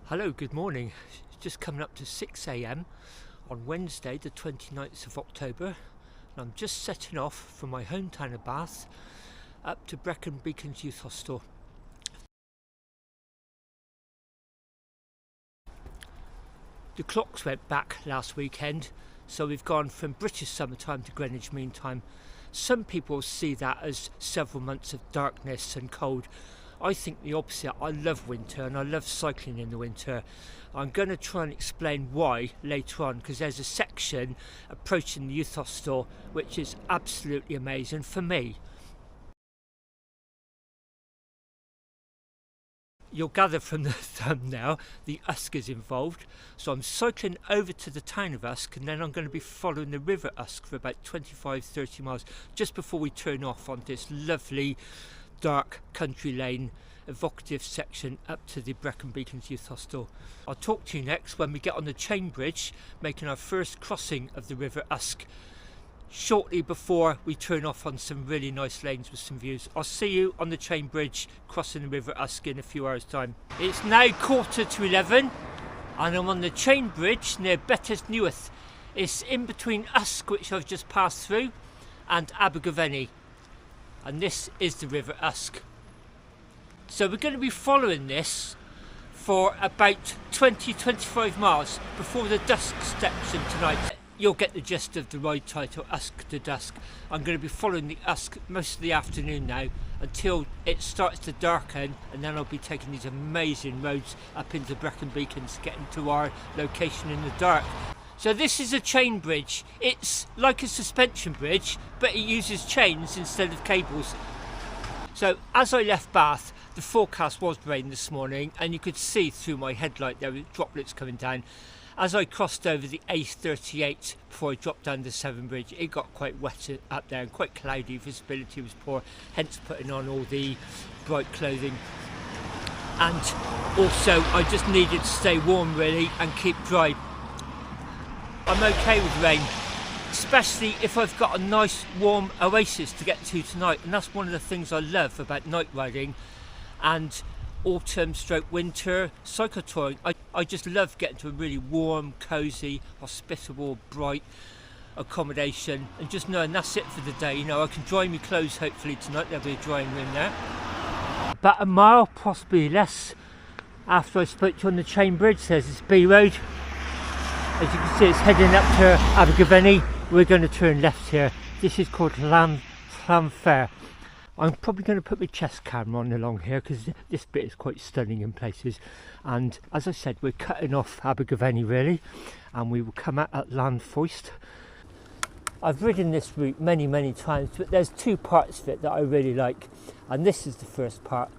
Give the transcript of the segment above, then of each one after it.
Hello, good morning. It's just coming up to 6 a.m. on Wednesday the 29th of October, and I'm just setting off from my hometown of Bath up to Brecon Beacons Youth Hostel. The clocks went back last weekend, so we've gone from British summertime to Greenwich Mean Time. Some people see that as several months of darkness and cold. I think the opposite. I love winter and I love cycling in the winter. I'm going to try and explain why later on, because there's a section approaching the youth hostel which is absolutely amazing for me. You'll gather from the thumbnail the Usk is involved, so I'm cycling over to the town of Usk and then I'm going to be following the river Usk for about 25-30 miles just before we turn off on this lovely dark country lane evocative section up to the Brecon Beacons Youth Hostel. I'll talk to you next when we get on the chain bridge, making our first crossing of the river Usk, shortly before we turn off on some really nice lanes with some views. I'll see you on the chain bridge crossing the river Usk in a few hours time. It's now 11:15 and I'm on the chain bridge near Bettws Newydd. It's in between Usk, which I've just passed through, and Abergavenny. And this is the river Usk. So we're going to be following this for about 20-25 miles before the Dusk section tonight. You'll get the gist of the ride title, Usk to Dusk. I'm going to be following the Usk most of the afternoon now until it starts to darken, and then I'll be taking these amazing roads up into Brecon Beacons, getting to our location in the dark. So this is a chain bridge. It's like a suspension bridge, but it uses chains instead of cables. So as I left Bath, the forecast was rain this morning, and you could see through my headlight there were droplets coming down. As I crossed over the A38 before I dropped down the Severn Bridge, it got quite wet up there and quite cloudy, visibility was poor, hence putting on all the bright clothing. And also I just needed to stay warm really and keep dry. I'm okay with rain, especially if I've got a nice warm oasis to get to tonight, and that's one of the things I love about night riding and autumn/winter cycle touring. I just love getting to a really warm, cosy, hospitable, bright accommodation and just knowing that's it for the day. You know, I can dry my clothes hopefully tonight, there'll be a drying room there. About a mile, possibly less, after I spoke to you on the chain bridge, there's this B road. As you can see, it's heading up to Abergavenny. We're going to turn left here. This is called Llanfair. I'm probably going to put my chest camera on along here because this bit is quite stunning in places. And as I said, we're cutting off Abergavenny really, and we will come out at Llanfair. I've ridden this route many times, but there's two parts of it that I really like, and this is the first part,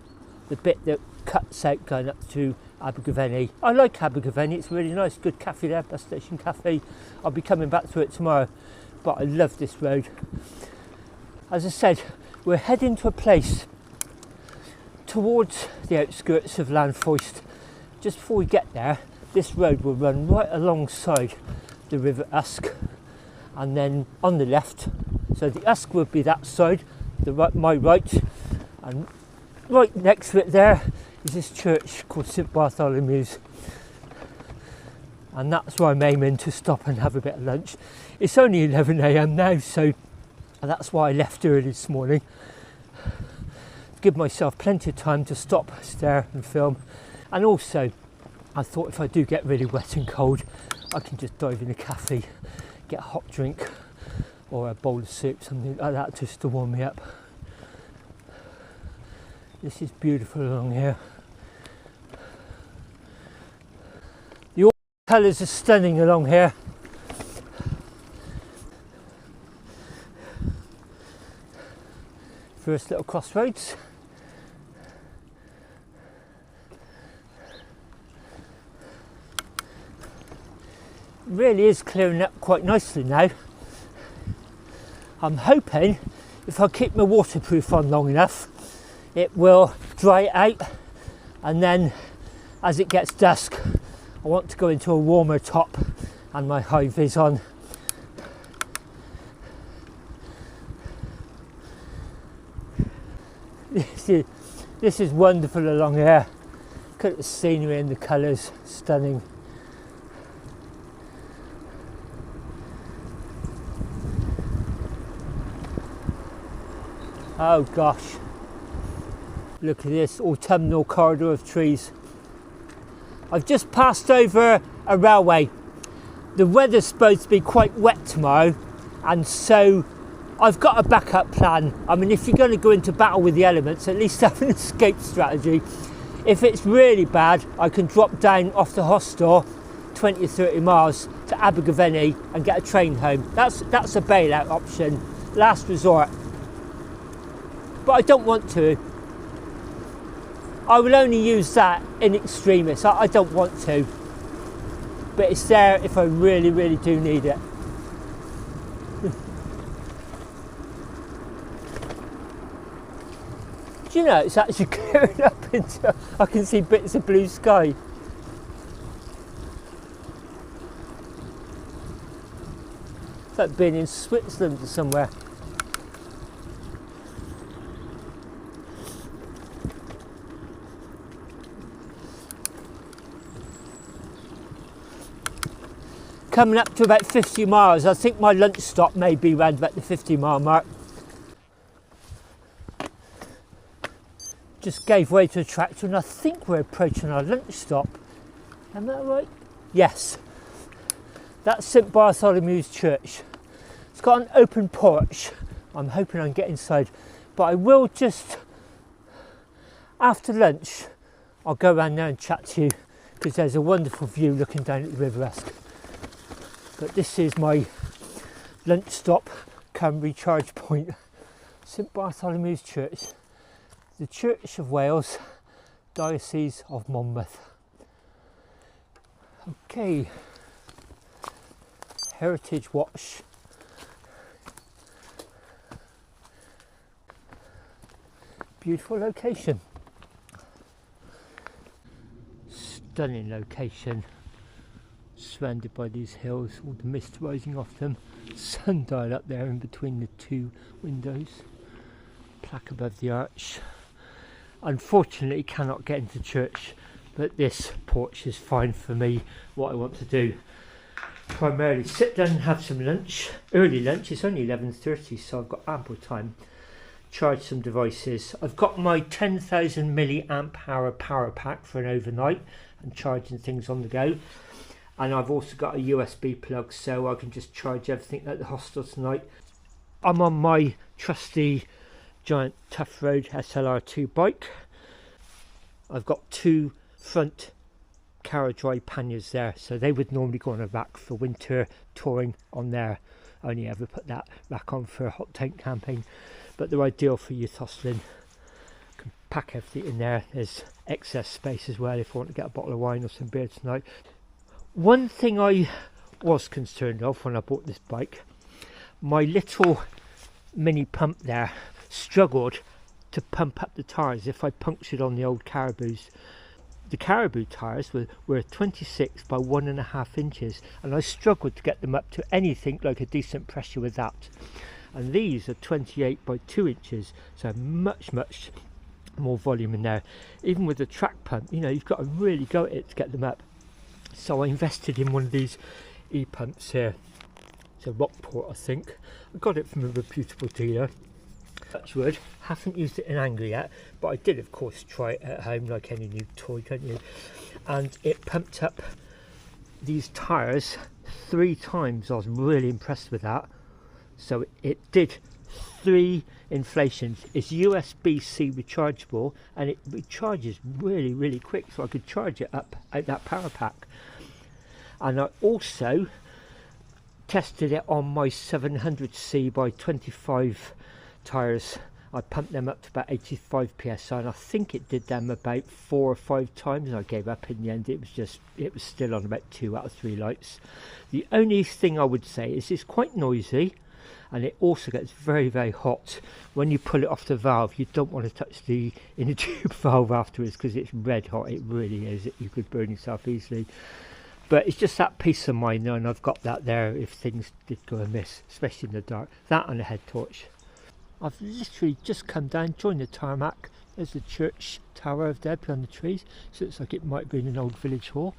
the bit that cuts out going up to Abergavenny. I like Abergavenny, it's really nice, good cafe there, bus station cafe. I'll be coming back to it tomorrow, but I love this road. As I said, we're heading to a place towards the outskirts of Llanfair. Just before we get there, this road will run right alongside the river Usk, and then on the left, so the Usk will be that side, my right, and right next to it there is this church called St Bartholomew's, and that's where I'm aiming to stop and have a bit of lunch. It's only 11 a.m. now, so that's why I left early this morning, to give myself plenty of time to stop, stare and film. And also I thought if I do get really wet and cold, I can just dive in a cafe, get a hot drink or a bowl of soup, something like that, just to warm me up. This is beautiful along here. The colours are stunning along here. First little crossroads. Really is clearing up quite nicely now. I'm hoping if I keep my waterproof on long enough, it will dry it out, and then as it gets dusk, I want to go into a warmer top and my high vis on. This is wonderful along here. Look at the scenery and the colours, stunning. Oh gosh, look at this autumnal corridor of trees. I've just passed over a railway. The weather's supposed to be quite wet tomorrow, and so I've got a backup plan. I mean, if you're going to go into battle with the elements, at least have an escape strategy. If it's really bad, I can drop down off the hostel 20 or 30 miles to Abergavenny and get a train home. That's a bailout option, last resort. But I don't want to. I will only use that in extremis. I don't want to. But it's there if I really, really do need it. Do you know, it's actually clearing up into, I can see bits of blue sky. It's like being in Switzerland or somewhere. Coming up to about 50 miles. I think my lunch stop may be around about the 50-mile mark. Just gave way to a tractor and I think we're approaching our lunch stop. Am that right? Yes. That's St Bartholomew's Church. It's got an open porch. I'm hoping I can get inside, but I will just, after lunch, I'll go around there and chat to you because there's a wonderful view looking down at the River Usk. But this is my lunch stop, come recharge point. St Bartholomew's Church, the Church of Wales, Diocese of Monmouth. Okay, Heritage Watch. Beautiful location. Stunning location. Surrounded by these hills, all the mist rising off them, sundial up there in between the two windows, plaque above the arch. Unfortunately cannot get into church, but this porch is fine for me. What I want to do, primarily sit down and have some lunch, early lunch. It's only 11:30, so I've got ample time. Charge some devices. I've got my 10,000 milliamp hour power pack for an overnight and charging things on the go. And I've also got a USB plug, so I can just charge everything at the hostel tonight. I'm on my trusty giant Tough Road SLR2 bike. I've got two front carriage-dry panniers there, so they would normally go on a rack for winter touring on there. I only ever put that rack on for hot tent camping, but they're ideal for youth hosteling. Can pack everything in there. There's excess space as well if I want to get a bottle of wine or some beer tonight. One thing I was concerned of when I bought this bike, my little mini pump there struggled to pump up the tyres if I punctured on the old Caribous. The Caribou tyres were 26 by 1.5 inches, and I struggled to get them up to anything like a decent pressure with that. And these are 28 by 2 inches, so much more volume in there. Even with the track pump, you know, you've got to really go at it to get them up. So I invested in one of these e-pumps here. It's a Rockport, I think. I got it from a reputable dealer. Touchwood, haven't used it in anger yet, but I did of course try it at home like any new toy, can't you? And it pumped up these tyres 3 times. I was really impressed with that. So it did 3 inflations. It's USB-C rechargeable and it recharges really quick, so I could charge it up out that power pack. And I also tested it on my 700C by 25 tyres. I pumped them up to about 85 psi and I think it did them about 4 or 5 times, and I gave up in the end. It was still on about 2 out of 3 lights. The only thing I would say is it's quite noisy, and it also gets very hot. When you pull it off the valve, you don't want to touch the inner tube valve afterwards because it's red hot. It really is. You could burn yourself easily. But it's just that peace of mind now, and I've got that there if things did go amiss, especially in the dark. That and a head torch. I've literally just come down, joined the tarmac, There's the church tower over there behind the trees. So it looks like it might be in an old village hall.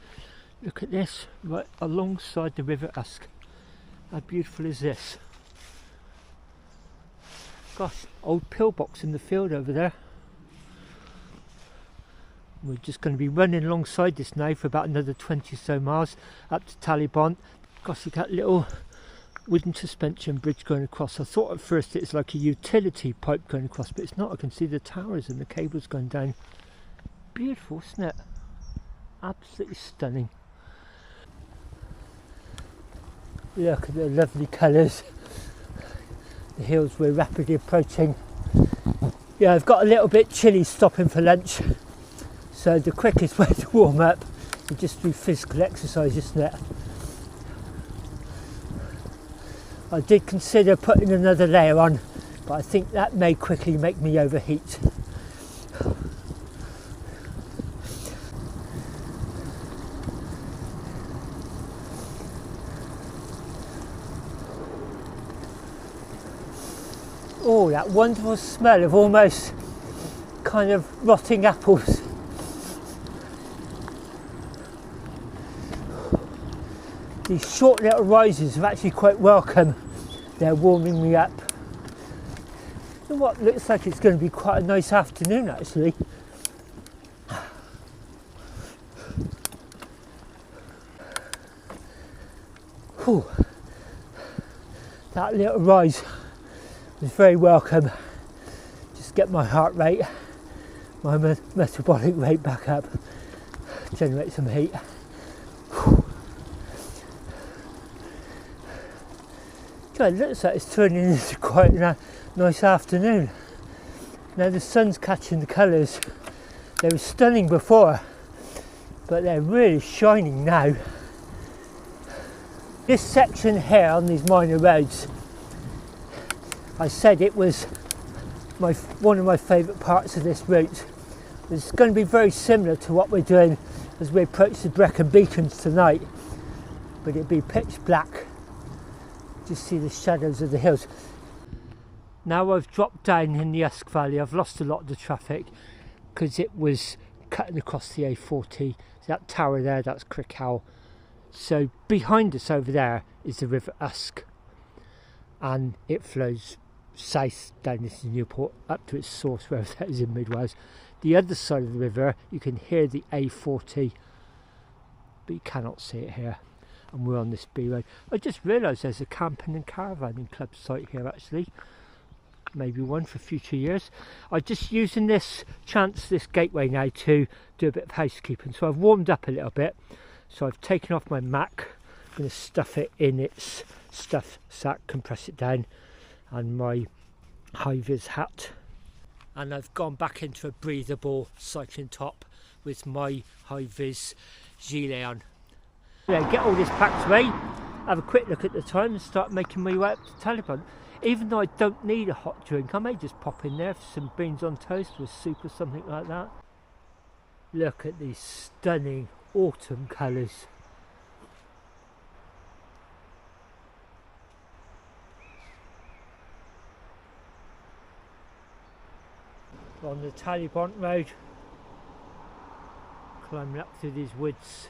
Look at this, right alongside the River Usk. How beautiful is this? Gosh, old pillbox in the field over there. We're just going to be running alongside this now for about another 20 or so miles up to Taliban. Gosh, look at that little wooden suspension bridge going across. I thought at first it's like a utility pipe going across, but it's not. I can see the towers and the cables going down. Beautiful, isn't it? Absolutely stunning. Look at the lovely colours. The hills we're rapidly approaching. Yeah, I've got a little bit chilly stopping for lunch, so the quickest way to warm up is just do physical exercise, isn't it? I did consider putting another layer on, but I think that may quickly make me overheat. Oh, that wonderful smell of almost kind of rotting apples. These short little rises are actually quite welcome. They're warming me up. And what looks like it's going to be quite a nice afternoon actually. Whew. That little rise was very welcome. Just get my heart rate, my metabolic rate back up, generate some heat. God, it looks like it's turning into quite a nice afternoon. Now the sun's catching the colours. They were stunning before, but they're really shining now. This section here on these minor roads, I said it was one of my favourite parts of this route. It's going to be very similar to what we're doing as we approach the Brecon Beacons tonight, but it'll be pitch black. Just see the shadows of the hills. Now I've dropped down in the Usk Valley, I've lost a lot of the traffic because it was cutting across the A40. That tower there, that's Crickhow. So behind us over there is the River Usk, and it flows south down into Newport up to its source wherever that is in Mid Wales. The other side of the river you can hear the A40, but you cannot see it here, and we're on this B road. I just realised there's a camping and caravanning club site here actually, maybe one for future years. I'm just using this chance, this gateway now, to do a bit of housekeeping. So I've warmed up a little bit, so I've taken off my Mac, I'm going to stuff it in its stuff sack, compress it down, and my high-vis hat, and I've gone back into a breathable cycling top with my high-vis gilet on. Yeah, get all this packed away, have a quick look at the time and start making my way up to Taliban. Even though I don't need a hot drink, I may just pop in there for some beans on toast with soup or something like that. Look at these stunning autumn colours. We're on the Taliban road, climbing up through these woods.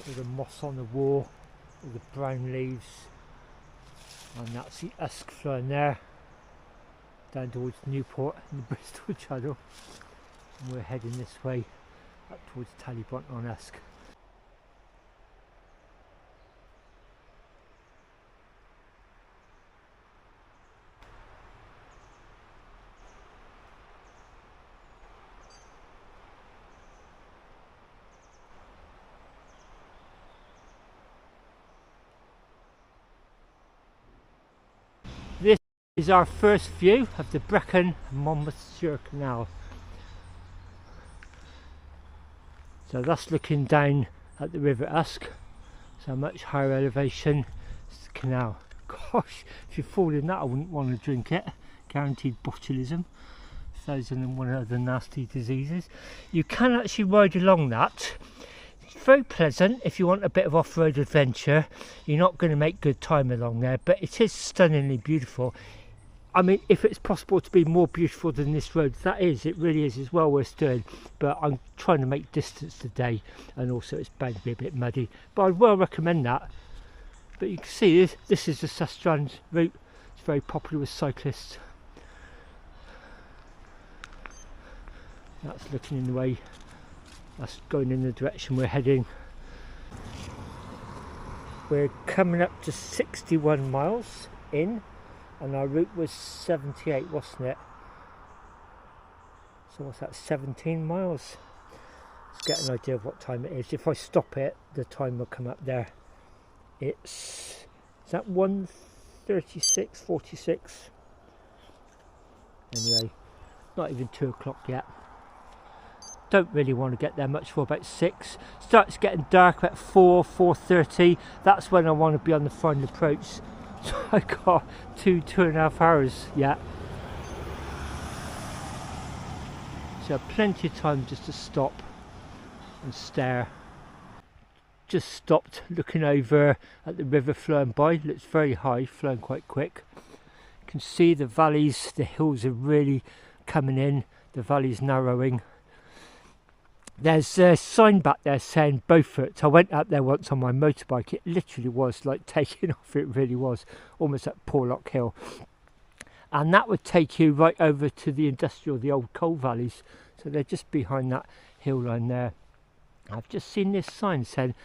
With the moss on the wall, with the brown leaves, and that's the Usk flowing there down towards Newport and the Bristol Channel, and we're heading this way up towards Taliban on Usk. This is our first view of the Brecon Monmouthshire Canal. So that's looking down at the River Usk, so much higher elevation is the canal. Gosh, if you fall in that I wouldn't want to drink it. Guaranteed botulism, 1001 other nasty diseases. You can actually ride along that. It's very pleasant if you want a bit of off-road adventure. You're not going to make good time along there, but it is stunningly beautiful. I mean, if it's possible to be more beautiful than this road, that is, it really is, it's well worth doing. But I'm trying to make distance today, and also it's bound to be a bit muddy. But I'd well recommend that. But you can see this is the Sustrand route. It's very popular with cyclists. That's looking in the way. That's going in the direction we're heading. We're coming up to 61 miles in, and our route was 78, wasn't it? So what's that, 17 miles? Let's get an idea of what time it is. If I stop it, the time will come up there. Is that 1:36:46? Anyway, not even 2 o'clock yet. Don't really want to get there much for about 6. Starts getting dark about 4:30. That's when I want to be on the final approach. So I got 2.5 hours yet. So plenty of time just to stop and stare. Just stopped looking over at the river flowing by. It looks very high, flowing quite quick. You can see the valleys, the hills are really coming in. The valley's narrowing. There's a sign back there saying Beaufort. I went up there once on my motorbike. It literally was like taking off. It really was, almost at Porlock Hill. And that would take you right over to the industrial, the old coal valleys. So they're just behind that hill line there. I've just seen this sign saying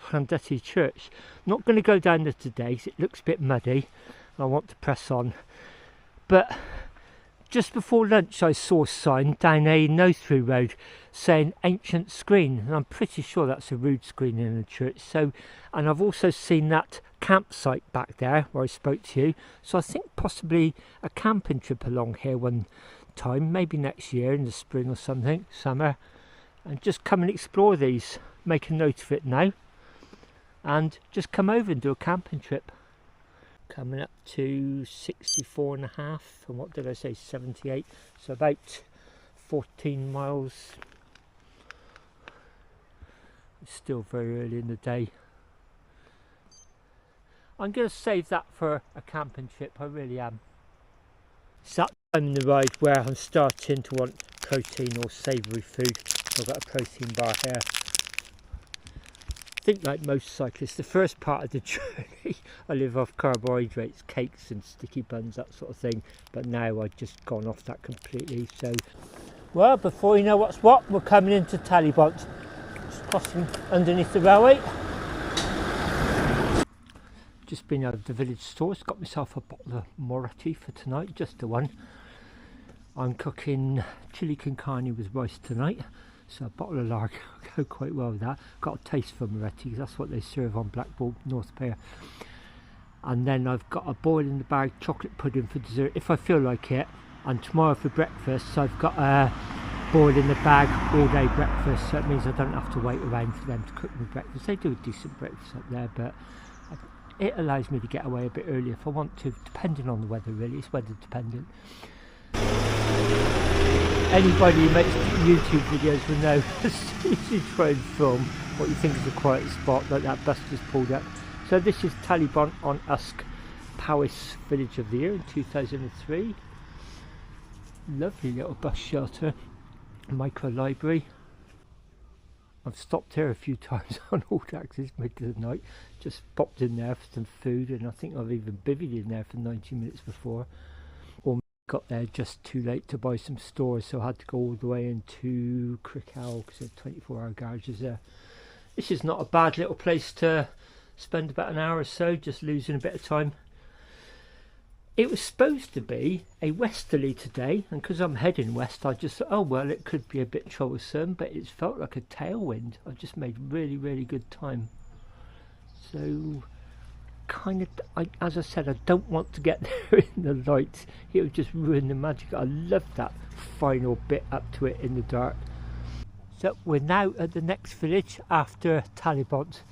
Llandesi Church. Not going to go down there today because it looks a bit muddy. I want to press on. But just before lunch I saw a sign down a no-through road saying ancient screen, and I'm pretty sure that's a rood screen in a church. So, and I've also seen that campsite back there where I spoke to you. So I think possibly a camping trip along here one time, maybe next year in the spring or something, summer. And just come and explore these, make a note of it now, and just come over and do a camping trip. Coming up to 64.5, and what did I say, 78, so about 14 miles. It's still very early in the day. I'm going to save that for a camping trip, I really am. It's that time in the ride where I'm starting to want protein or savoury food. I've got a protein bar here. I think like most cyclists, the first part of the journey I live off carbohydrates, cakes and sticky buns, that sort of thing. But now I've just gone off that completely. So, well, before you know what's what, we're coming into Talybont. Just crossing underneath the railway. Just been out of the village stores, got myself a bottle of Moretti for tonight, just the one. I'm cooking chili con carne with rice tonight, so a bottle of lager will go quite well with that. Got a taste for Moretti, that's what they serve on Blackpool North Pier. And then I've got a boil in the bag chocolate pudding for dessert if I feel like it. And tomorrow for breakfast I've got a boil in the bag all day breakfast, so it means I don't have to wait around for them to cook me breakfast. They do a decent breakfast up there, but it allows me to get away a bit early if I want to, depending on the weather really, it's weather dependent. Anybody who makes YouTube videos will know as soon as you try and film what you think is a quiet spot, like that bus just pulled up. So this is Talybont on Usk, Powys Village of the Year in 2003. Lovely little bus shelter, micro library. I've stopped here a few times on Old Axis mid of the night, just popped in there for some food, and I think I've even bivvied in there for 90 minutes before. Or got there just too late to buy some stores, so I had to go all the way into Crickhow because there's 24-hour garages there. This is not a bad little place to spend about an hour or so, just losing a bit of time. It was supposed to be a westerly today, and because I'm heading west I just thought, oh well, it could be a bit troublesome, but it's felt like a tailwind. I've just made really good time. So kind of, as I said, I don't want to get there in the light, it would just ruin the magic. I love that final bit up to it in the dark. So we're now at the next village after Talybont,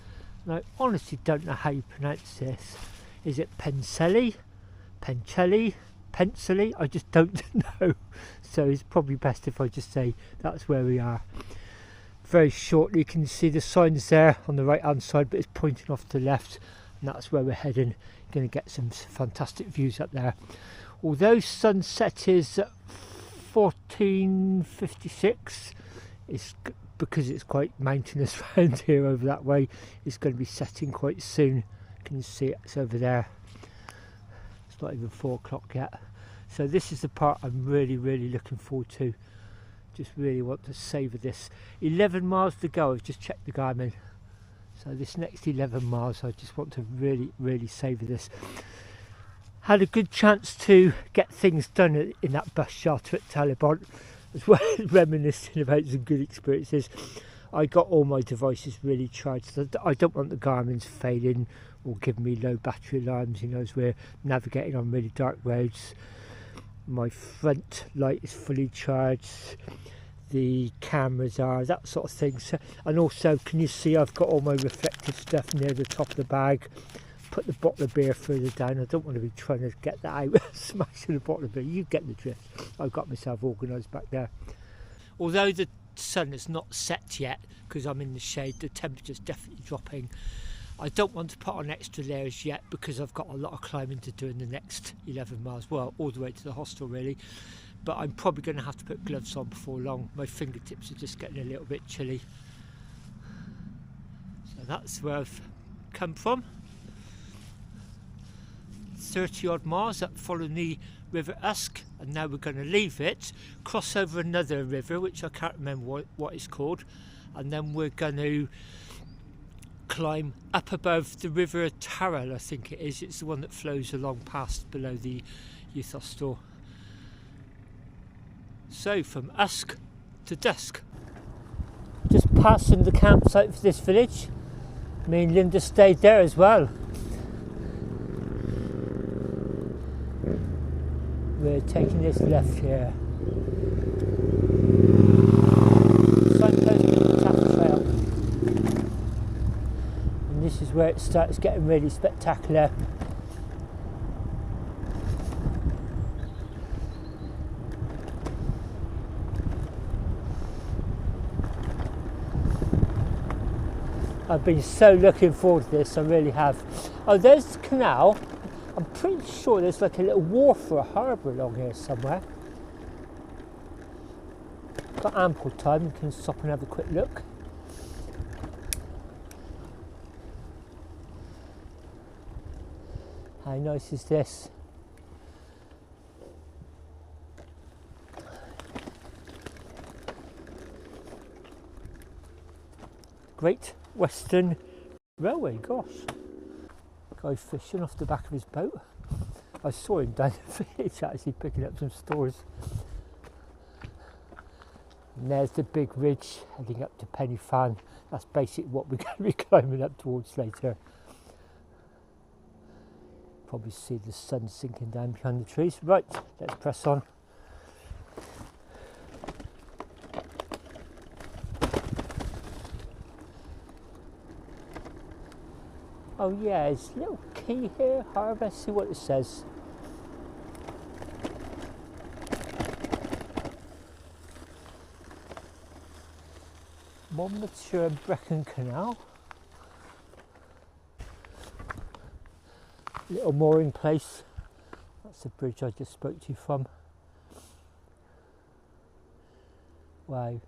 and I honestly don't know how you pronounce this. Is it Pencelli? Pencelli? Pencelli? I just don't know, so it's probably best if I just say that's where we are. Very shortly you can see the signs there on the right hand side, but it's pointing off to the left, and that's where we're heading. Going to get some fantastic views up there. Although sunset is at 14:56, it's because it's quite mountainous round here over that way, it's going to be setting quite soon. Can you see it? It's over there. It's not even 4 o'clock yet. So this is the part I'm really looking forward to. Just really want to savour this. 11 miles to go. I've just checked the Garmin. So this next 11 miles, I just want to really savour this. Had a good chance to get things done in that bus shelter at Taliban, as well as reminiscing about some good experiences. I got all my devices really charged. So I don't want the Garmin's failing or giving me low battery alarms, you know, as we're navigating on really dark roads. My front light is fully charged, the cameras are, that sort of thing. So, and also, can you see I've got all my reflective stuff near the top of the bag. Put the bottle of beer further down. I don't want to be trying to get that out, smashing the bottle of beer. You get the drift. I've got myself organised back there. Although the sun is not set yet, because I'm in the shade, the temperature's definitely dropping. I don't want to put on extra layers yet because I've got a lot of climbing to do in the next 11 miles, well, all the way to the hostel really. But I'm probably going to have to put gloves on before long. My fingertips are just getting a little bit chilly. So that's where I've come from. 30 odd miles up following the River Usk, and now we're going to leave it, cross over another river which I can't remember what it's called, and then we're going to climb up above the River Tarrell, I think it is. It's the one that flows along past below the youth hostel. So from Usk to Dusk. Just passing the campsite for this village. Me and Linda stayed there as well. We're taking this left here. Signpost to the Taff Trail. And this is where it starts getting really spectacular. I've been so looking forward to this, I really have. Oh, there's the canal. I'm pretty sure there's like a little wharf or a harbour along here somewhere. Got ample time, you can stop and have a quick look. How nice is this? Great Western Railway, gosh. Guy fishing off the back of his boat. I saw him down the village actually picking up some stores. And there's the big ridge heading up to Penny Fan. That's basically what we're going to be climbing up towards later. Probably see the sun sinking down behind the trees. Right, let's press on. Oh yeah, there's a little key here, harbour, see what it says. Monmouthshire and Brecon Canal. Little mooring place. That's the bridge I just spoke to you from. Wow.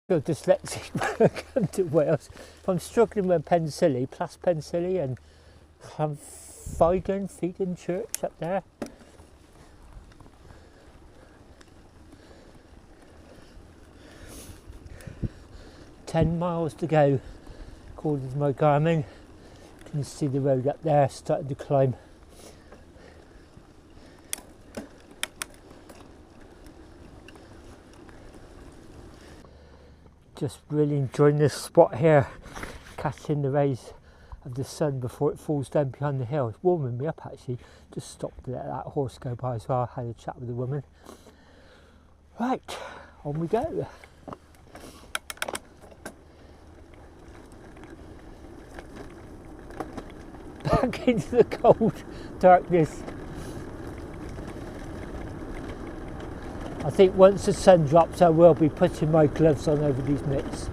Feel dyslexic when I come to Wales. If I'm struggling with Pensili, Plas Pensili and Fegan Church up there. "10 miles to go, according to my Garmin. Can you see the road up there starting to climb? Just really enjoying this spot here, catching the rays of the sun before it falls down behind the hill. It's warming me up actually. Just stopped to let that horse go by as well. Had a chat with the woman. Right, on we go. Back into the cold darkness. I think once the sun drops I will be putting my gloves on over these mitts.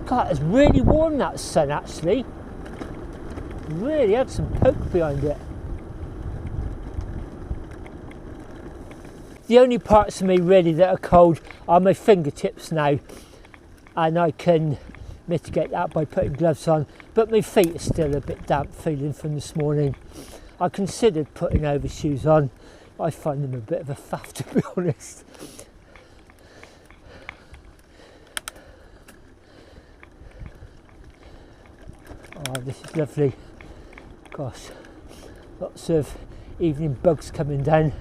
God, it's really warm, that sun, actually. Really had some poke behind it. The only parts of me really that are cold are my fingertips now, and I can mitigate that by putting gloves on, but my feet are still a bit damp feeling from this morning. I considered putting overshoes on. I find them a bit of a faff, to be honest. Oh, this is lovely. Gosh, lots of evening bugs coming down,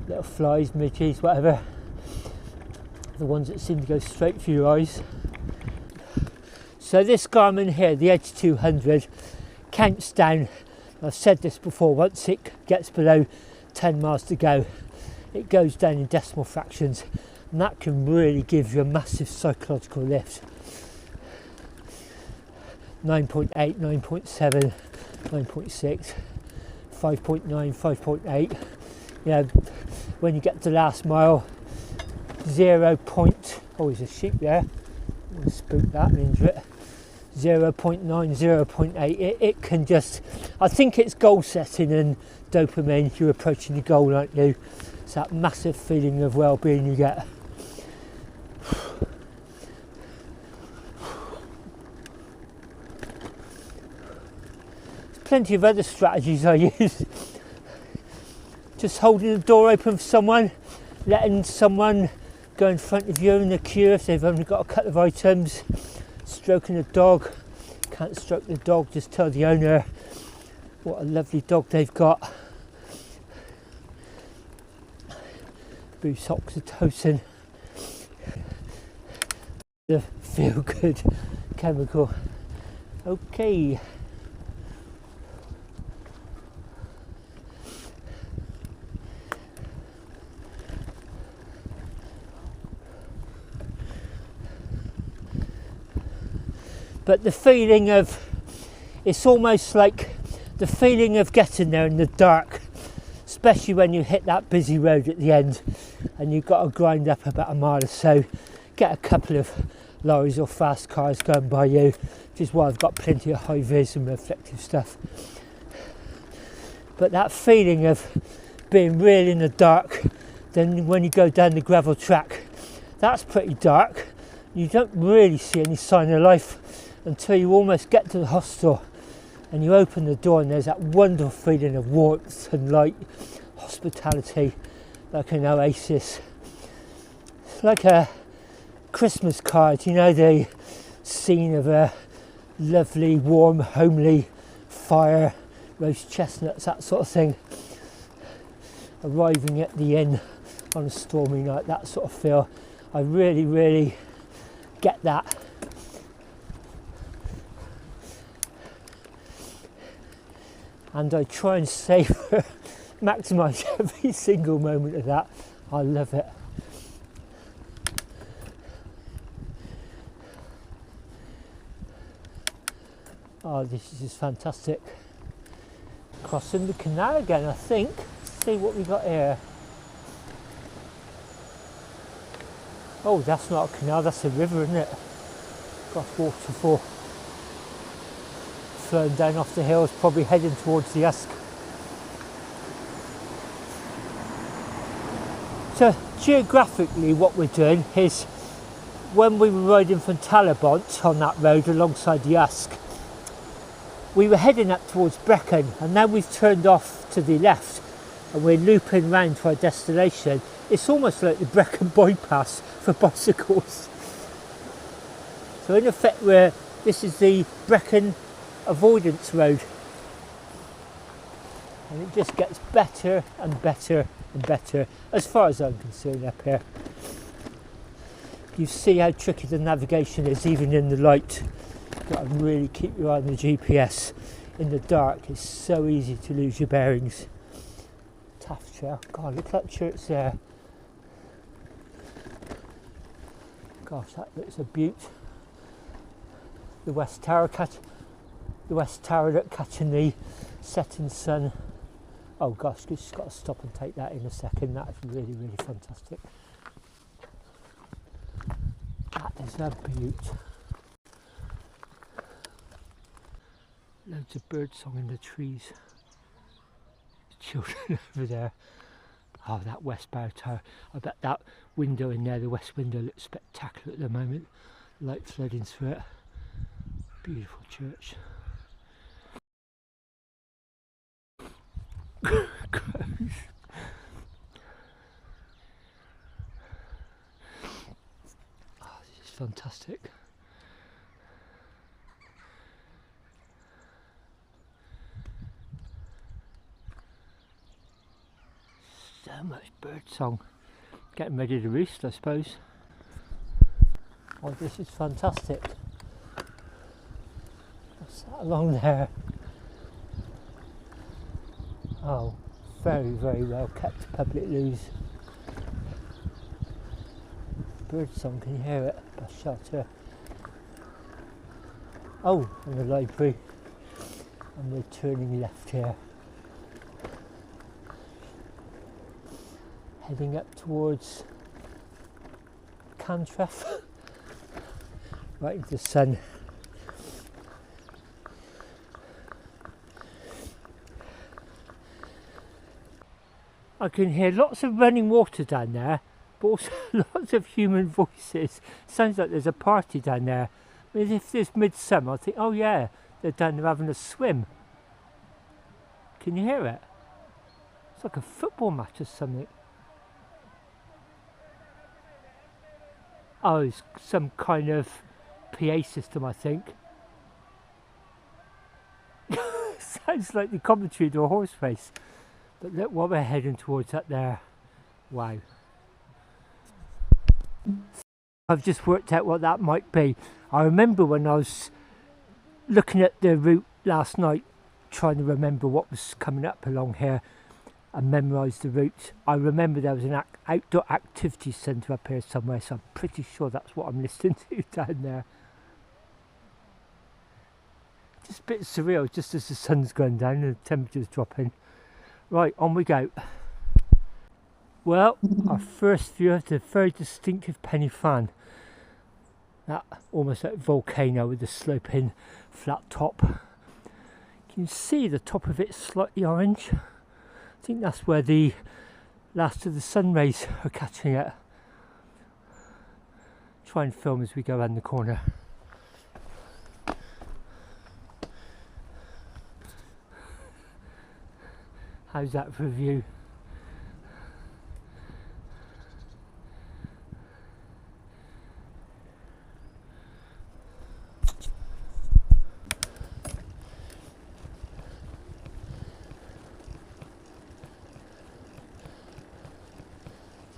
little flies, midges, whatever. The ones that seem to go straight for your eyes. So this Garmin here, the Edge 200, counts down. I've said this before, once it gets below 10 miles to go, it goes down in decimal fractions, and that can really give you a massive psychological lift. 9.8, 9.7, 9.6, 5.9, 5.8. You know, when you get to the last mile, 0. Oh, there's a sheep there. I'm going to spook that and injure it. 0.9, 0.8. It can just, I think it's goal setting and dopamine. You're approaching the goal, aren't you? It's that massive feeling of well-being you get. Plenty of other strategies I use. Just holding the door open for someone, letting someone go in front of you in the queue if they've only got a couple of items, stroking the dog. Can't stroke the dog, just tell the owner what a lovely dog they've got. Boost oxytocin, the feel good chemical. Okay. But the feeling of, it's almost like the feeling of getting there in the dark, especially when you hit that busy road at the end and you've got to grind up about a mile or so, get a couple of lorries or fast cars going by you, which is why I've got plenty of high vis and reflective stuff. But that feeling of being really in the dark, then when you go down the gravel track, that's pretty dark. You don't really see any sign of life until you almost get to the hostel and you open the door, and there's that wonderful feeling of warmth and light, hospitality, like an oasis. It's like a Christmas card, you know, the scene of a lovely, warm, homely fire, roast chestnuts, that sort of thing. Arriving at the inn on a stormy night, that sort of feel. I really, really get that. And I try and savour, maximise every single moment of that. I love it. Oh, this is just fantastic. Crossing the canal again, I think. Let's see what we got here. Oh, that's not a canal, that's a river, isn't it? Gosh, waterfall. Flowing down off the hills, probably heading towards the Dusk. So geographically what we're doing is, when we were riding from Talabont on that road alongside the Dusk, we were heading up towards Brecon, and now we've turned off to the left and we're looping round to our destination. It's almost like the Brecon bypass for bicycles. So in effect, this is the Brecon avoidance road, and it just gets better and better and better as far as I'm concerned up here. You see how tricky the navigation is even in the light. You've got to really keep your eye on the GPS. In the dark it's so easy to lose your bearings. Taft Trail, God, look at that church there. Gosh, that looks a beaut. The West Tower catching the setting sun. Oh gosh, just got to stop and take that in a second. That is really, really fantastic. That is a beaut. Loads of birdsong in the trees. Children over there. Oh, that west bow tower. I bet that window in there, the west window, looks spectacular at the moment. Light flooding through it. Beautiful church. Gross. Oh, this is fantastic. So much birdsong. Getting ready to roost, I suppose. Oh, this is fantastic. What's that along there? Oh, very, very well kept public loos. Birdsong, can you hear it? Bus shelter. Oh, and the library. And we're turning left here. Heading up towards Cantref. Right into the sun. I can hear lots of running water down there, but also lots of human voices. Sounds like there's a party down there. I mean, if it's midsummer, I think, oh yeah, they're down there having a swim. Can you hear it? It's like a football match or something. Oh, it's some kind of PA system, I think. Sounds like the commentary to a horse race. But look what we're heading towards up there. Wow. I've just worked out what that might be. I remember when I was looking at the route last night, trying to remember what was coming up along here and memorise the route. I remember there was an outdoor activity centre up here somewhere, so I'm pretty sure that's what I'm listening to down there. Just a bit surreal, just as the sun's going down and the temperature's dropping. Right, on we go. Well, our first view of the very distinctive Penny Fan. That almost like a volcano with a sloping flat top. You can see the top of it slightly orange. I think that's where the last of the sun rays are catching it. Try and film as we go around the corner. How's that for a view?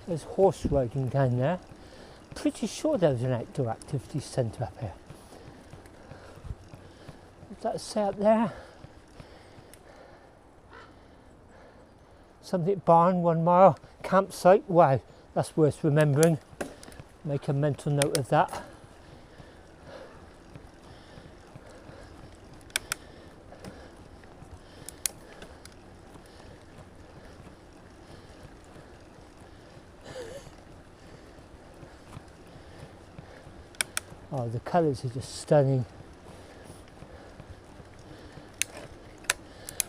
There's horse riding down there. Pretty sure there was an outdoor activity centre up here. What's that say up there? Something barn, 1 mile, campsite. Wow, that's worth remembering. Make a mental note of that. Oh, the colours are just stunning.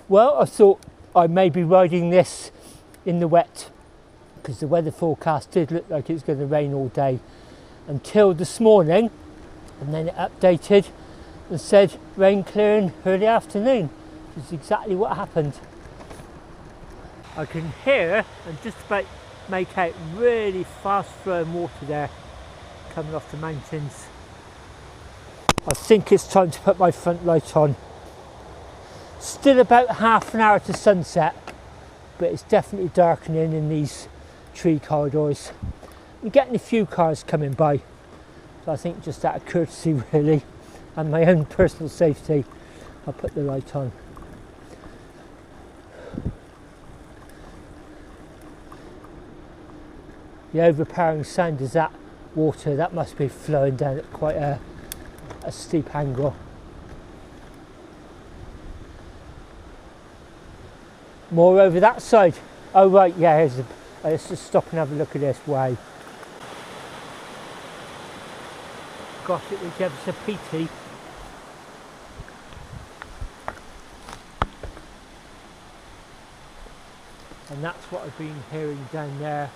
Well, I thought I may be riding this in the wet because the weather forecast did look like it was going to rain all day until this morning, and then it updated and said rain clearing early afternoon, which is exactly what happened. I can hear and just about make out really fast flowing water there coming off the mountains. I think it's time to put my front light on. Still about half an hour to sunset, but it's definitely darkening in these tree corridors. I'm getting a few cars coming by, so I think just out of courtesy really, and my own personal safety, I'll put the light on. The overpowering sound is that water, that must be flowing down at quite a steep angle. More over that side. Oh right, yeah, here's let's just stop and have a look at this. Wow. Gosh, it was ever so peaty. and that's what I've been hearing down there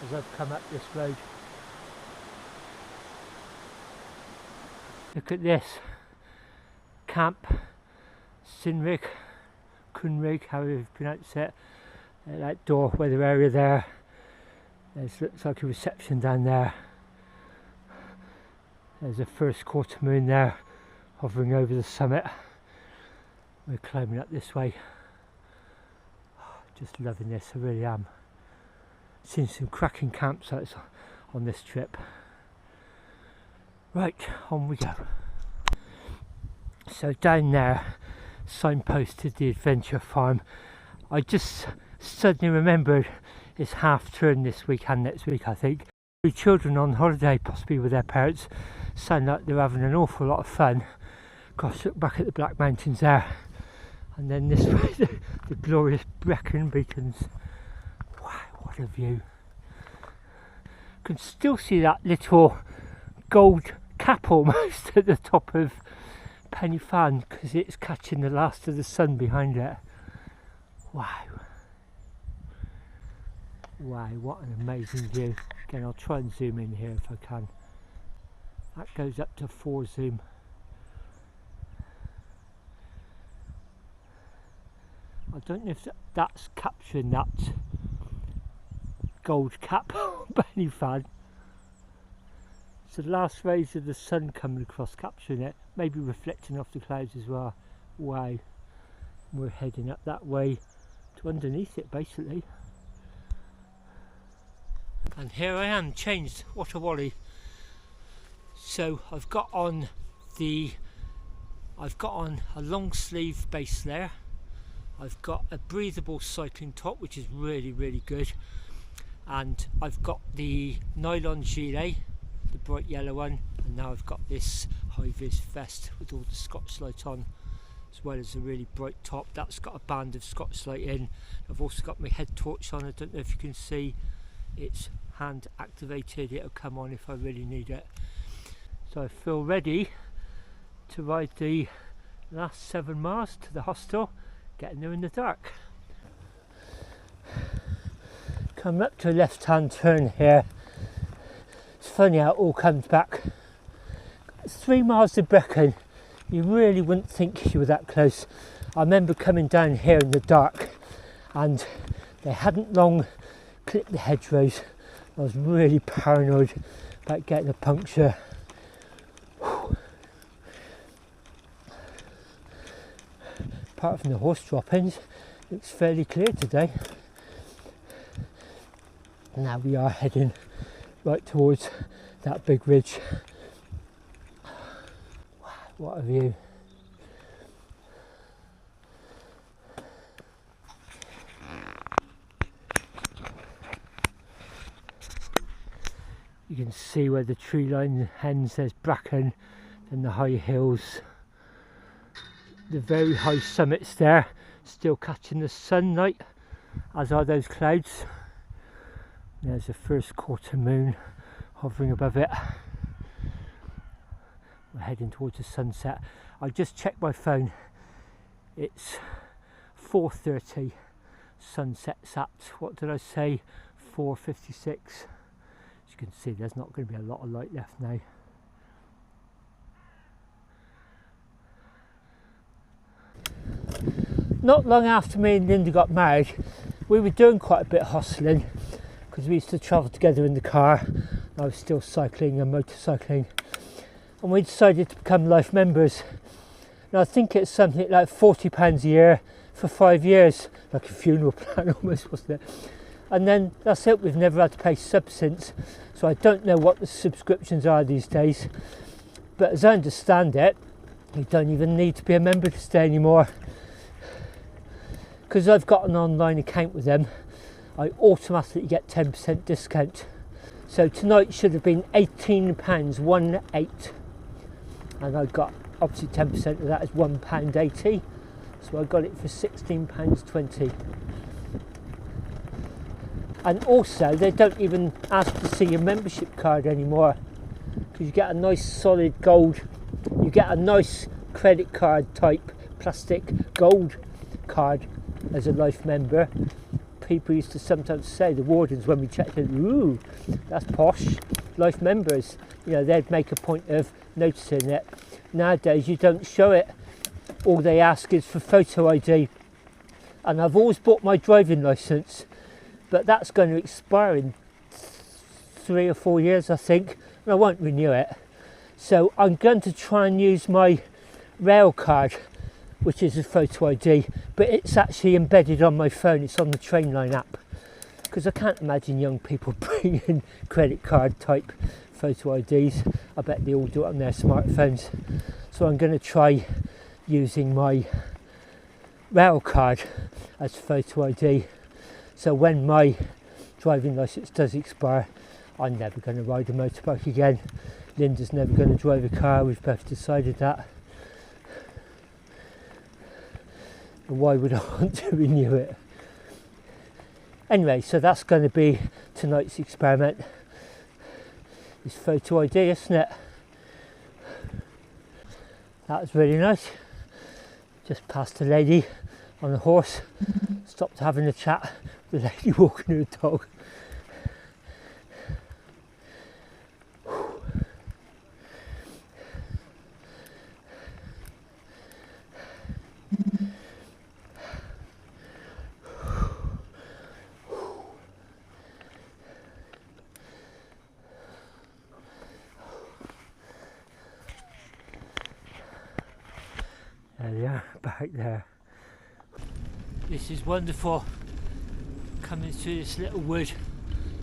as I've come up this road. Look at this camp, Sinrig, Cunrig, however you pronounce it. That door weather area there. Looks like a reception down there. There's a first quarter moon there hovering over the summit. We're climbing up this way. Just loving this, I really am. Seen some cracking campsites on this trip. Right, on we go. So down there, signposted the adventure farm. I just suddenly remembered it's half term this week and next week, I think. The children on holiday, possibly with their parents, sound like they're having an awful lot of fun. Gosh, look back at the Black Mountains there. And then this way, the glorious Brecon Beacons. Wow, what a view. You can still see that little gold cap almost at the top of Penny Fan because it's catching the last of the sun behind it. Wow. Wow, what an amazing view. Again, I'll try and zoom in here if I can. That goes up to 4 zoom. I don't know if that's capturing that gold cap Penny Fan. It's the last rays of the sun coming across, capturing it, maybe reflecting off the clouds as well. Wow. We're heading up that way to underneath it basically. And here I am, changed, what a wally. So I've got on a long sleeve base layer. I've got a breathable cycling top, which is really, really good. And I've got the nylon gilet, the bright yellow one, and now I've got this high-vis vest with all the Scotch-Lite on, as well as a really bright top. That's got a band of Scotch-Lite in. I've also got my head torch on. I don't know if you can see, it's hand activated. It'll come on if I really need it. So I feel ready to ride the last 7 miles to the hostel, getting there in the dark. Coming up to a left-hand turn here. It's funny how it all comes back. It's 3 miles to Brecon. You really wouldn't think you were that close. I remember coming down here in the dark and they hadn't long clipped the hedgerows. I was really paranoid about getting a puncture. Apart from the horse droppings, looks fairly clear today. Now we are heading right towards that big ridge. Wow, what a view. You can see where the tree line ends, there's bracken and the high hills. The very high summits there, still catching the sunlight, as are those clouds. There's the first quarter moon hovering above it. We're heading towards the sunset. I just checked my phone. It's 4:30. Sunset's at, what did I say, 4:56. As you can see, there's not going to be a lot of light left now. Not long after me and Linda got married, we were doing quite a bit of hostling because we used to travel together in the car. I was still cycling and motorcycling, and we decided to become life members. Now I think it's something like £40 a year for 5 years, like a funeral plan almost, wasn't it? And then that's it, we've never had to pay sub since, so I don't know what the subscriptions are these days, but as I understand it, you don't even need to be a member to stay anymore. Because I've got an online account with them, I automatically get 10% discount. So tonight should have been £18, 1/8, and I got obviously 10% of that is £1.80, so I got it for £16.20. And also they don't even ask to see your membership card anymore, because you get a nice solid gold, you get a nice credit card type plastic gold card as a life member, people used to sometimes say, the wardens, when we checked it, ooh, that's posh, life members. You know, they'd make a point of noticing it. Nowadays, you don't show it. All they ask is for photo ID. And I've always bought my driving licence, but that's going to expire in 3 or 4 years, I think, and I won't renew it. So I'm going to try and use my rail card, which is a photo ID, but it's actually embedded on my phone. It's on the Trainline app, because I can't imagine young people bringing credit card type photo IDs. I bet they all do it on their smartphones. So I'm going to try using my rail card as photo ID. So when my driving licence does expire, I'm never going to ride a motorbike again. Linda's never going to drive a car. We've both decided that. And why would I want to renew it? Anyway, so that's going to be tonight's experiment. It's photo ID, isn't it? That was really nice. Just passed a lady on a horse, stopped having a chat with a lady walking her dog. There they are, back there. This is wonderful, coming through this little wood.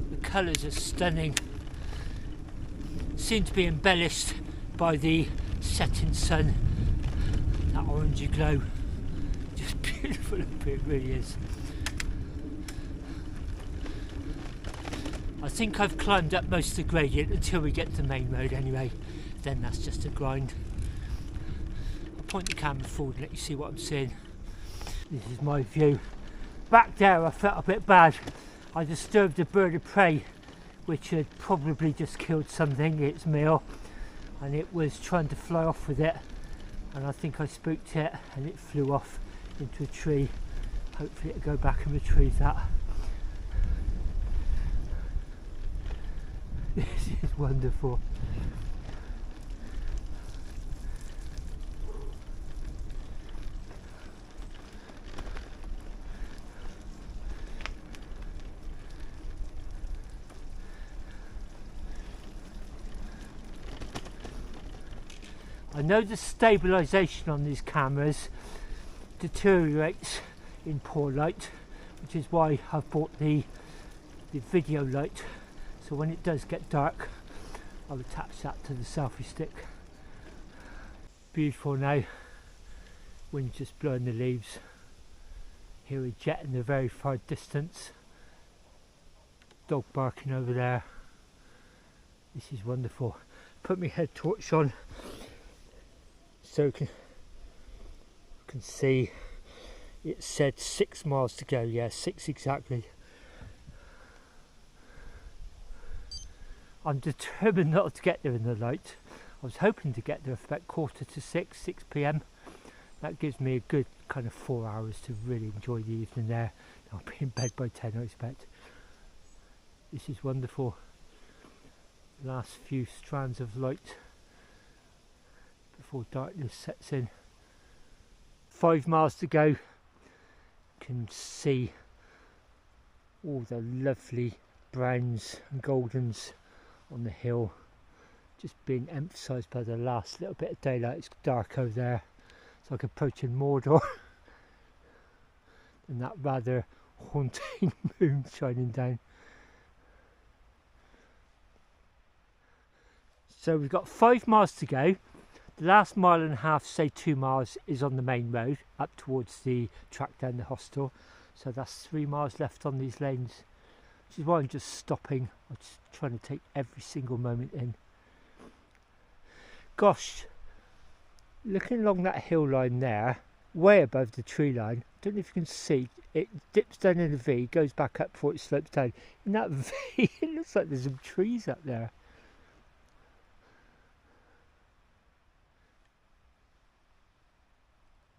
The colours are stunning. Seem to be embellished by the setting sun, that orangey glow. Just beautiful up here, it really is. I think I've climbed up most of the gradient until we get to the main road anyway. Then that's just a grind. I'll point the camera forward and let you see what I'm seeing. This is my view. Back there I felt a bit bad. I disturbed a bird of prey which had probably just killed something, its meal, and it was trying to fly off with it, and I think I spooked it and it flew off into a tree. Hopefully it'll go back and retrieve that. This is wonderful. I know the stabilisation on these cameras deteriorates in poor light, which is why I've bought the video light, so when it does get dark I'll attach that to the selfie stick. Beautiful now, wind just blowing the leaves. Hear a jet in the very far distance, dog barking over there. This is wonderful. Put my head torch on so you can see. It said 6 miles to go. Yeah, 6 exactly. I'm determined not to get there in the light. I was hoping to get there for about 5:45, 6 p.m. That gives me a good kind of 4 hours to really enjoy the evening there. I'll be in bed by 10, I expect. This is wonderful. Last few strands of light before darkness sets in. 5 miles to go. Can see all the lovely browns and goldens on the hill, just being emphasised by the last little bit of daylight. It's dark over there. It's like approaching Mordor and that rather haunting moon shining down. So we've got 5 miles to go. The last 1.5 miles, say 2 miles, is on the main road up towards the track down the hostel. So that's 3 miles left on these lanes, which is why I'm just stopping. I'm just trying to take every single moment in. Gosh, looking along that hill line there, way above the tree line, I don't know if you can see, it dips down in a V, goes back up before it slopes down. In that V, it looks like there's some trees up there.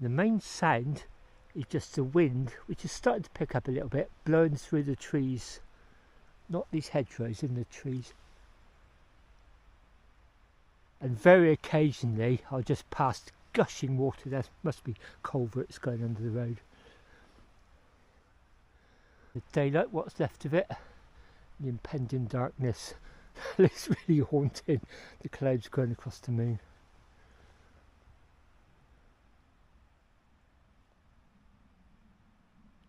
The main sound is just the wind, which is starting to pick up a little bit, blowing through the trees, not these hedgerows, in the trees. And very occasionally I'll just pass gushing water. There must be culverts going under the road. The daylight, what's left of it, the impending darkness. It's really haunting, the clouds going across the moon.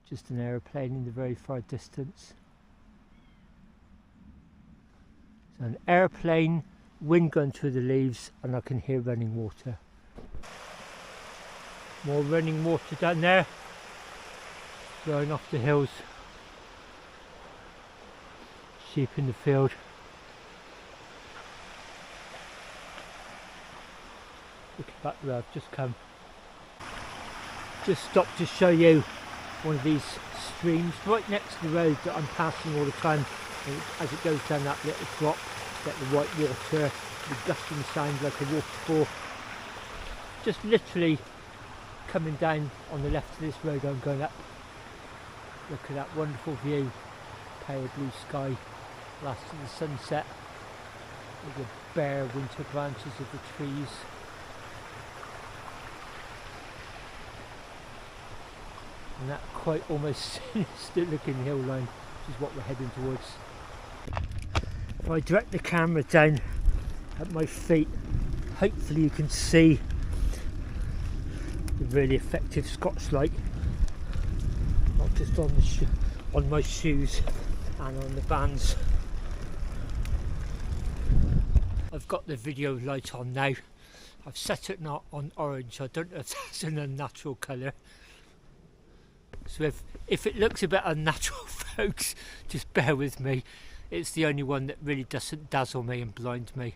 Just an aeroplane in the very far distance. So an aeroplane, wind going through the leaves, and I can hear running water. More running water down there, flowing off the hills. Sheep in the field. Look at that where I've just come. Just stopped to show you one of these streams right next to the road that I'm passing all the time. As it goes down that little drop, get the white water, the gushing sound like a waterfall. Just literally coming down on the left of this road I'm going up. Look at that wonderful view, pale blue sky, last of the sunset, with the bare winter branches of the trees. And that quite almost sinister looking hill line, which is what we're heading towards. If I direct the camera down at my feet, hopefully you can see the really effective Scotch light, not just on the on my shoes and on the bands. I've got the video light on now. I've set it not on orange. I don't know if that's an unnatural colour. So if it looks a bit unnatural, folks, just bear with me. It's the only one that really doesn't dazzle me and blind me.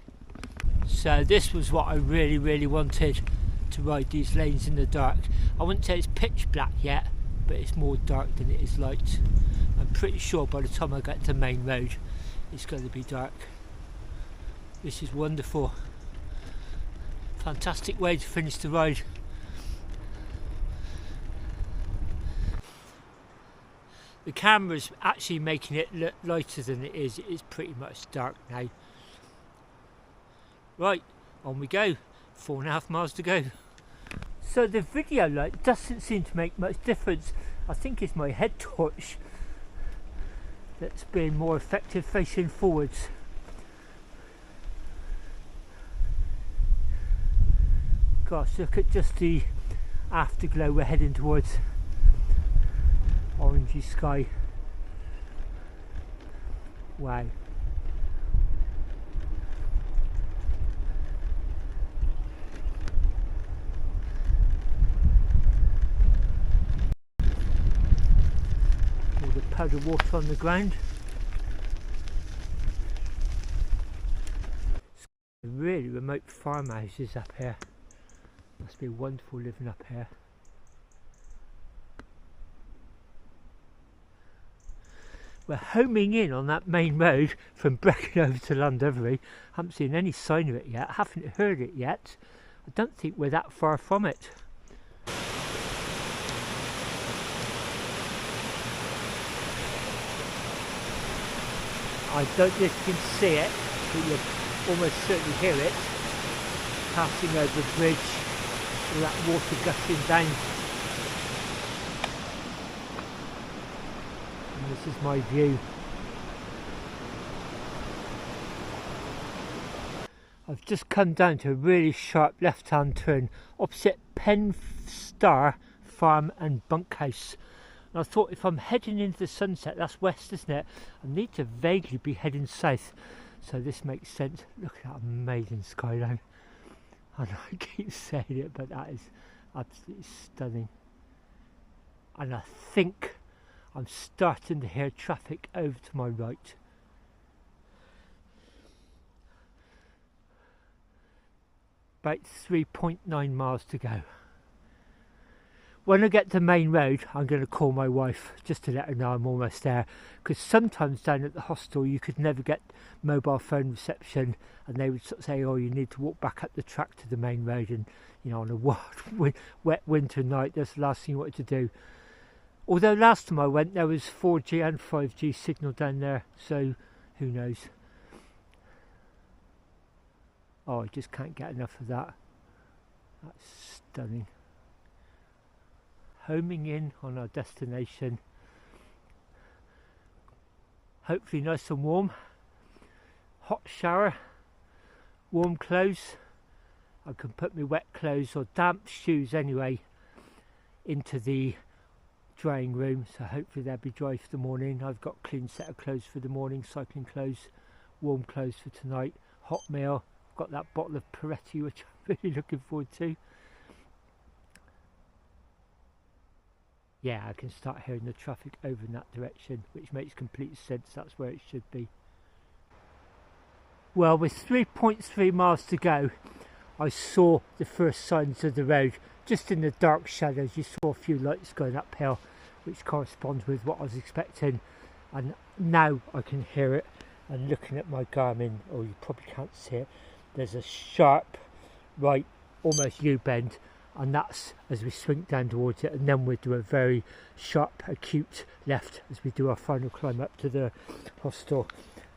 So this was what I really wanted, to ride these lanes in the dark. I wouldn't say it's pitch black yet, but it's more dark than it is light. I'm pretty sure by the time I get to the main road it's going to be dark. This is wonderful. Fantastic way to finish the ride. The camera's actually making it look lighter than it is. It is pretty much dark now. Right, on we go. 4.5 miles to go. So the video light doesn't seem to make much difference. I think it's my head torch that's being more effective facing forwards. Gosh, look at just the afterglow we're heading towards. Orangey sky. Wow. All the puddle water on the ground. Really remote farmhouses up here. Must be wonderful living up here. We're homing in on that main road from Brecon over to Londonderry. Haven't seen any sign of it yet, haven't heard it yet. I don't think we're that far from it. I don't know if you can see it, but you'll almost certainly hear it. Passing over the bridge, all that water gushing down. This is my view. I've just come down to a really sharp left-hand turn opposite Pen Star Farm and Bunkhouse. And I thought, if I'm heading into the sunset, that's west, isn't it? I need to vaguely be heading south. So this makes sense. Look at that amazing skyline. I know I keep saying it, but that is absolutely stunning. And I think I'm starting to hear traffic over to my right. About 3.9 miles to go. When I get to the main road, I'm going to call my wife just to let her know I'm almost there, because sometimes down at the hostel you could never get mobile phone reception, and they would sort of say, oh, you need to walk back up the track to the main road, and you know, on a wet winter night, that's the last thing you wanted to do. Although last time I went there was 4G and 5G signal down there, so who knows. Oh, I just can't get enough of that. That's stunning. Homing in on our destination. Hopefully nice and warm. Hot shower. Warm clothes. I can put my wet clothes or damp shoes anyway into the drying room, so hopefully they'll be dry for the morning. I've got a clean set of clothes for the morning, cycling clothes, warm clothes for tonight, hot meal. I've got that bottle of Peretti which I'm really looking forward to. Yeah, I can start hearing the traffic over in that direction, which makes complete sense. That's where it should be. Well, with 3.3 miles to go, I saw the first signs of the road. Just in the dark shadows, you saw a few lights going uphill, which corresponds with what I was expecting. And now I can hear it. And looking at my Garmin, oh, you probably can't see it, there's a sharp right, almost U-bend. And that's as we swing down towards it, and then we'll do a very sharp acute left as we do our final climb up to the hostel,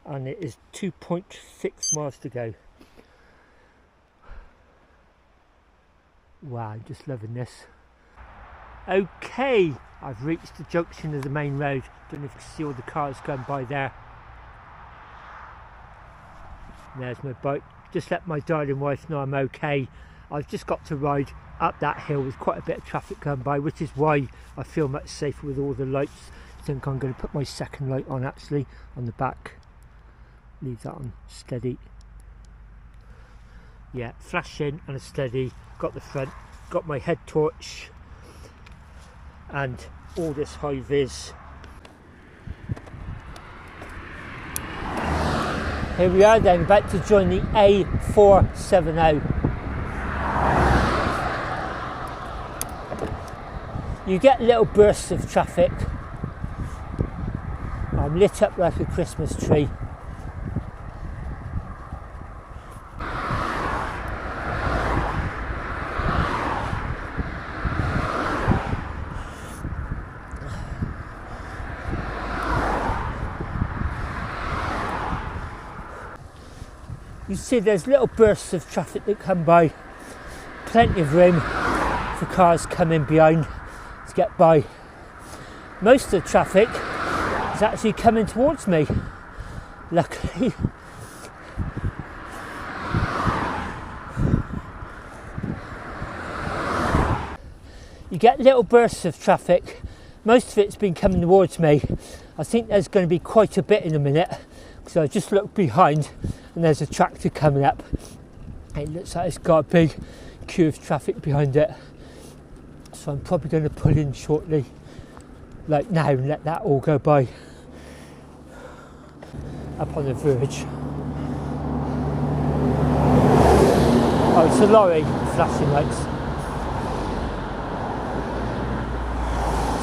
and it is 2.6 miles to go. Wow, I'm just loving this. Okay, I've reached the junction of the main road. Don't know if you can see all the cars going by there. There's my bike. Just let my darling wife know I'm okay. I've just got to ride up that hill with quite a bit of traffic going by, which is why I feel much safer with all the lights. I think I'm going to put my second light on actually on the back. Leave that on steady. Yeah, flash in and a steady. Got the front, got my head torch and all this high vis. Here we are then, about to join the A470. You get little bursts of traffic. I'm lit up like a Christmas tree. You see there's little bursts of traffic that come by. Plenty of room for cars coming behind to get by. Most of the traffic is actually coming towards me, luckily. You get little bursts of traffic. Most of it's been coming towards me. I think there's going to be quite a bit in a minute, because I just looked behind and there's a tractor coming up. It looks like it's got a big queue of traffic behind it. So I'm probably going to pull in shortly, like now, and let that all go by. Up on the verge. Oh, it's a lorry, flashing lights.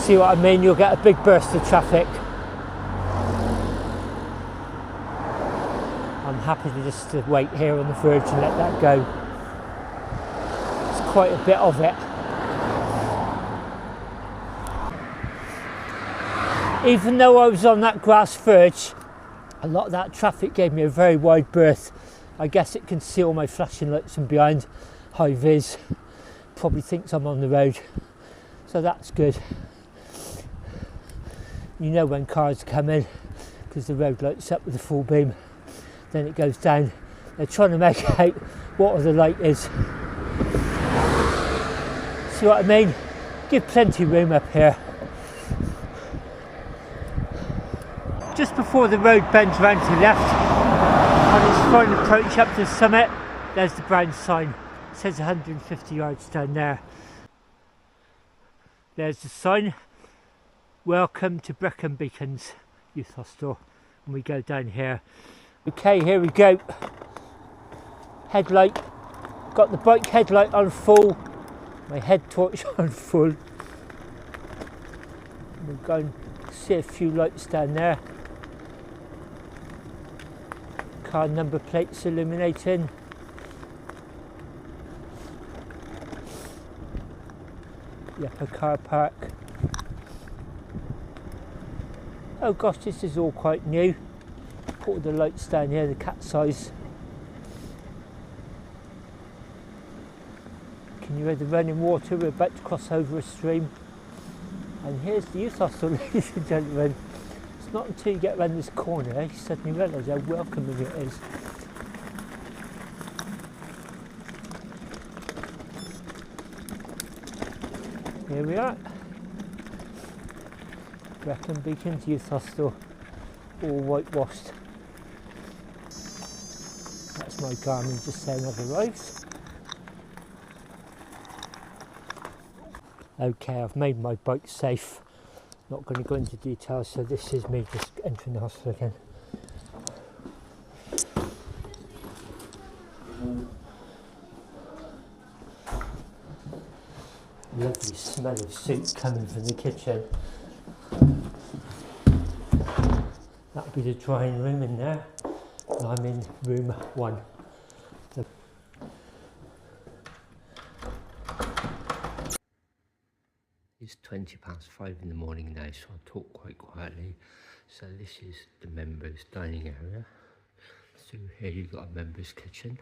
See what I mean? You'll get a big burst of traffic. I'm happy to just wait here on the verge and let that go. It's quite a bit of it. Even though I was on that grass verge, a lot of that traffic gave me a very wide berth. I guess it can see all my flashing lights from behind, high vis. Probably thinks I'm on the road, so that's good. You know when cars come in, because the road lights up with the full beam. Then it goes down. They're trying to make out what the light is. See what I mean? Give plenty of room up here. Just before the road bends round to the left, on its final approach up to the summit, there's the brown sign. It says 150 yards down there. There's the sign. Welcome to Brecon Beacons Youth Hostel. And we go down here. Okay, here we go. Headlight. Got the bike headlight on full. My head torch on full. We'll go and see a few lights down there. Car number plates illuminating. The upper car park. Oh gosh, this is all quite new. Put all the lights down here, the cat's eyes. Can you hear the running water? We're about to cross over a stream. And here's the youth hostel, ladies and gentlemen. It's not until you get around this corner you suddenly realise how welcoming it is. Here we are. Brecon Beacons Youth Hostel, all whitewashed. That's my Garmin just saying I've arrived. Okay, I've made my bike safe. Not going to go into details, so this is me just entering the hostel again. Lovely smell of soup coming from the kitchen. That'll be the drying room in there. And I'm in room 1. It's 5:20 in the morning now, so I'll talk quite quietly. So this is the members' dining area. So here you've got a members' kitchen.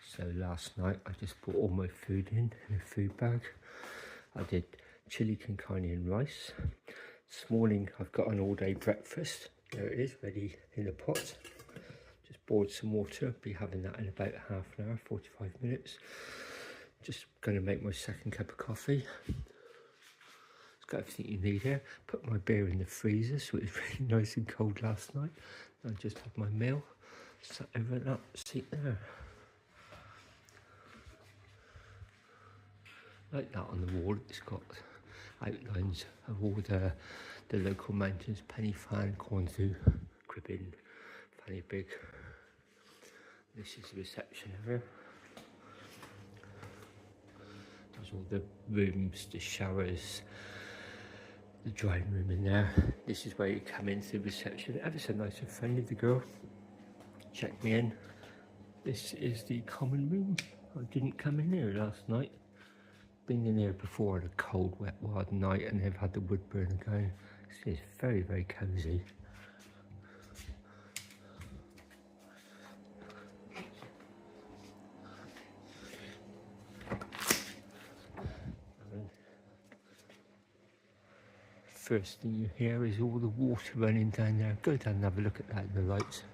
So last night I just brought all my food in a food bag. I did chili con carne and rice. This morning I've got an all-day breakfast. There it is, ready in the pot. Just boiled some water. Be having that in about half an hour, 45 minutes. Just going to make my second cup of coffee. It's got everything you need here. Put my beer in the freezer, so it was really nice and cold last night. I just had my meal. Sat over that seat there. Like that on the wall, it's got outlines of all the local mountains: Penny Fan, Cornzu, Cribbin, Fanny Big. This is the reception area. There's all the rooms, the showers, the drying room in there. This is where you come into the reception. Ever so nice and friendly, the girl checked me in. This is the common room. I didn't come in here last night. Been in here before on a cold, wet, wild night, and they've had the wood burner going. It's very, very cosy. First thing you hear is all the water running down there. Go down and have a look at that in the lights.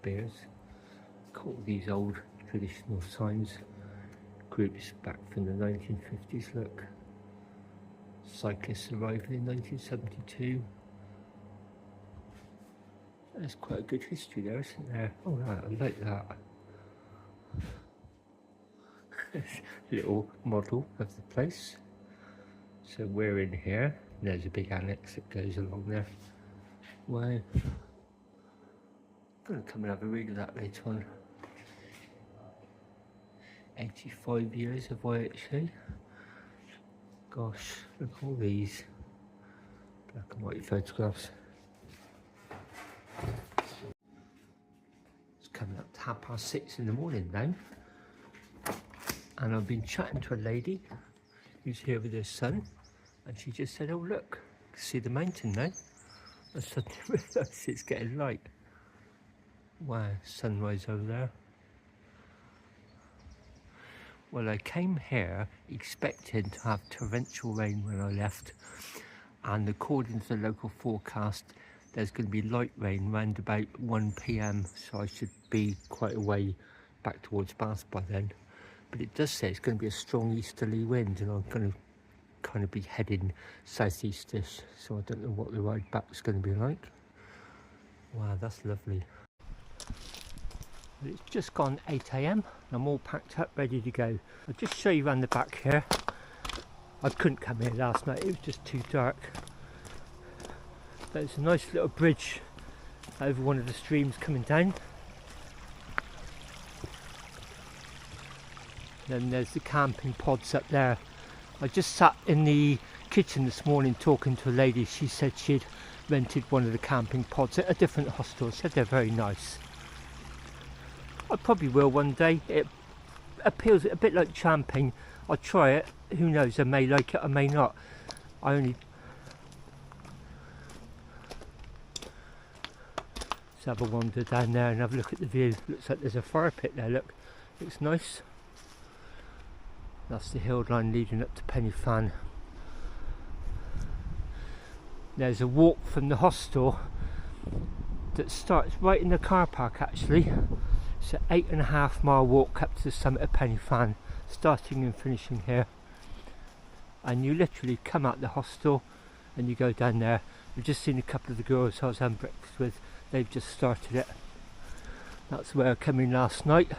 Bears. Caught these old traditional signs. Groups back from the 1950s, look. Cyclists arriving in 1972. There's quite a good history there, isn't there? Oh, right, I like that. Little model of the place. So we're in here. There's a big annex that goes along there. Wow. I'm going to come and have a read of that later on. 85 years of YHA. Gosh, look at all these black and white photographs. It's coming up to 6:30 in the morning now. And I've been chatting to a lady who's here with her son, and she just said, oh look, see the mountain now? I suddenly realised it's getting light. Wow, sunrise over there. Well, I came here expecting to have torrential rain when I left, and according to the local forecast, there's going to be light rain round about 1 PM, so I should be quite a way back towards Bath by then. But it does say it's going to be a strong easterly wind, and I'm going to kind of be heading southeastish, so I don't know what the ride back's going to be like. Wow, that's lovely. It's just gone 8 AM. I'm all packed up, ready to go. I'll just show you around the back here. I couldn't come here last night, it was just too dark. There's a nice little bridge over one of the streams coming down. Then there's the camping pods up there. I just sat in the kitchen this morning talking to a lady. She said she'd rented one of the camping pods at a different hostel. Said they're very nice. I probably will one day. It appeals a bit like camping. I'll try it. Who knows, I may like it, I may not. Let's have a wander down there and have a look at the view. Looks like there's a fire pit there, look. Looks nice. That's the hill line leading up to Pen y Fan. There's a walk from the hostel that starts right in the car park actually. It's an 8.5 mile walk up to the summit of Pen y Fan, starting and finishing here. And you literally come out the hostel and you go down there. I've just seen a couple of the girls I was having breakfast with. They've just started it. That's where I came in last night.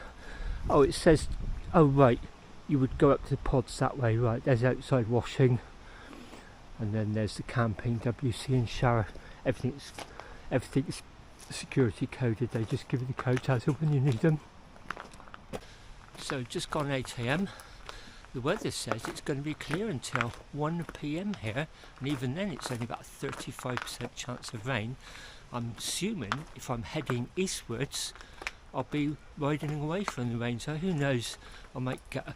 Oh, it says, oh right, you would go up to the pods that way. Right, there's outside washing. And then there's the camping, WC and shower. Everything's security coded. They just give you the codes as and when you need them. So just gone 8 AM. The weather says it's going to be clear until 1 PM here, and even then it's only about a 35% chance of rain. I'm assuming if I'm heading eastwards I'll be riding away from the rain, so who knows, I might get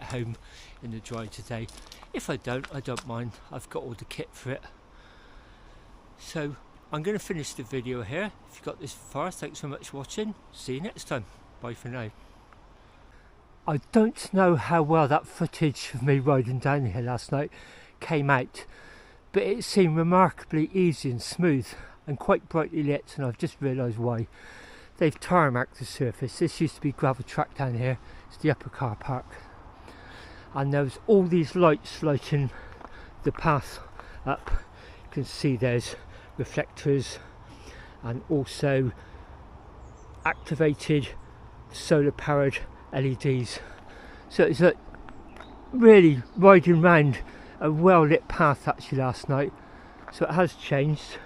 home in the dry today. If I don't mind, I've got all the kit for it. So I'm going to finish the video here. If you got this far, thanks so much for watching. See you next time. Bye for now. I don't know how well that footage of me riding down here last night came out, but it seemed remarkably easy and smooth and quite brightly lit, and I've just realised why. They've tarmacked the surface. This used to be gravel track down here. It's the upper car park, and there was all these lights lighting the path up. You can see there's reflectors and also activated solar powered LEDs. So it's like really riding round a well lit path actually last night. So it has changed.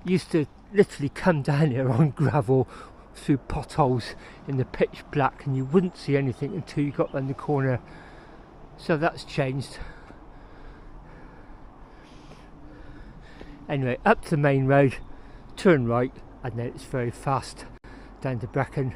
Used to literally come down here on gravel through potholes in the pitch black, and you wouldn't see anything until you got round the corner. So that's changed. Anyway, up to the main road, turn right, and then it's very fast down to Brecon.